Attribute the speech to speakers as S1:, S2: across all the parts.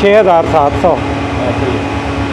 S1: 6,700.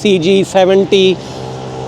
S1: CG70